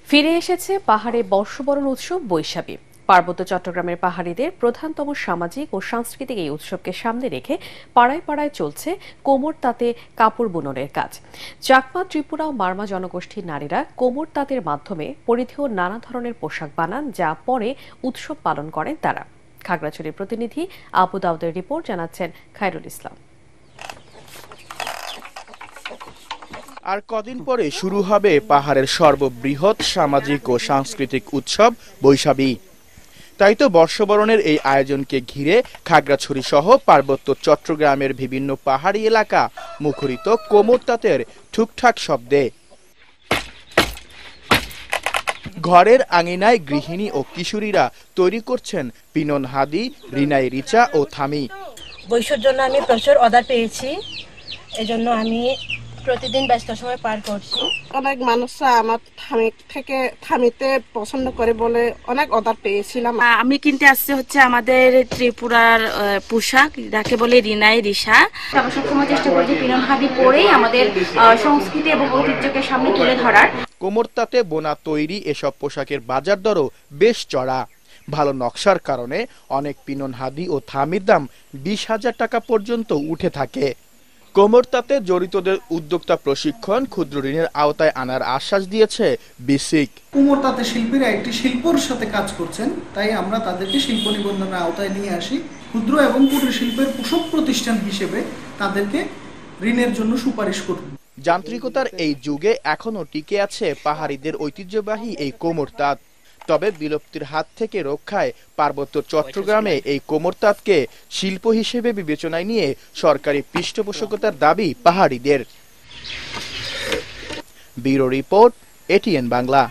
ফিরে এসেছে পাহাড়ে বর্ষবরণ উৎসব বৈশাখী। পার্বত্য চট্টগ্রামের পাহাড়িদের প্রধানতম সামাজিক ও সাংস্কৃতিক এই উৎসবকে সামনে রেখে পাড়ায় পাড়ায় চলছে কোমর তাঁতে কাপড় বুননের কাজ। চাকমা, ত্রিপুরা ও মারমা জনগোষ্ঠীর নারীরা কোমর তাঁতের মাধ্যমে পরিধেয় নানা ধরনের পোশাক বানান, যা পরে উৎসব পালন করেন তারা। খাগড়াছড়ির প্রতিনিধি আবু দাউদের রিপোর্ট, জানাচ্ছেন খায়রুল ইসলাম। আর কদিন পরে শুরু হবে পাহাড়ের সর্ববৃহৎ সামাজিক ও সাংস্কৃতিক উৎসব বৈশাখী। তাই তো বর্ষবরণের এই আয়োজনকে ঘিরে খাগড়াছড়ি সহ পার্বত্য চট্টগ্রামের বিভিন্ন পাহাড়ি এলাকা মুখরিত কোমর তাঁতের ঠুকঠাক শব্দে। ঘরের আঙিনায় গৃহিণী ও কিশোরীরা তৈরি করছেন পিনন হাদি, রিনাই রিচা ও থামি। বৈশাখের জন্য আমি প্রচুর অর্ডার পেয়েছি, এজন্য আমি প্রতিদিন ব্যস্ত সময় পার করছি। অনেক মানুষরা আমার থামিতে পছন্দ করে বলে অনেক অর্ডার পেয়েছিলাম। আমি কিনতে আসছে হচ্ছে আমাদের ত্রিপুরার পোশাক, যাকে বলে রিনাই রিসা। আমরা সবসময় চেষ্টা করি পিনন হাদি পরেই আমাদের সংস্কৃতি এবং ঐতিহ্যকে সামনে তুলে ধরার। কোমর তাঁতে বোনা তৈরি এসব পোশাকের বাজার দরও বেশ চড়া। ভালো নকশার কারণে অনেক পিনন হাদি ও থামির দাম 20,000 টাকা পর্যন্ত উঠে থাকে। কোমর তাঁতে জড়িতদের উদ্যোক্তা প্রশিক্ষণ, ক্ষুদ্র ঋণের আওতায় আনার আশ্বাস দিয়েছে বিসিক। কোমর তাঁতে শিল্পীরা একটি শিল্পর সাথে কাজ করছেন, তাই আমরা তাদেরকে শিল্প নিবন্ধনের আওতায় নিয়ে আসি। ক্ষুদ্র এবং কুটির শিল্পের পোষক প্রতিষ্ঠান হিসেবে তাদেরকে ঋণের জন্য সুপারিশ করব। যান্ত্রিকতার এই যুগে এখনো টিকে আছে পাহাড়িদের ঐতিহ্যবাহী এই কোমর তাঁত। তবে বিলুপ্তির হাত থেকে রক্ষায় পার্বত্য চট্টগ্রামে এই কোমর তাঁতকে শিল্প হিসেবে বিবেচনায় নিয়ে সরকারি পৃষ্ঠপোষকতার দাবি পাহাড়িদের। Bureau report, ATN Bangla.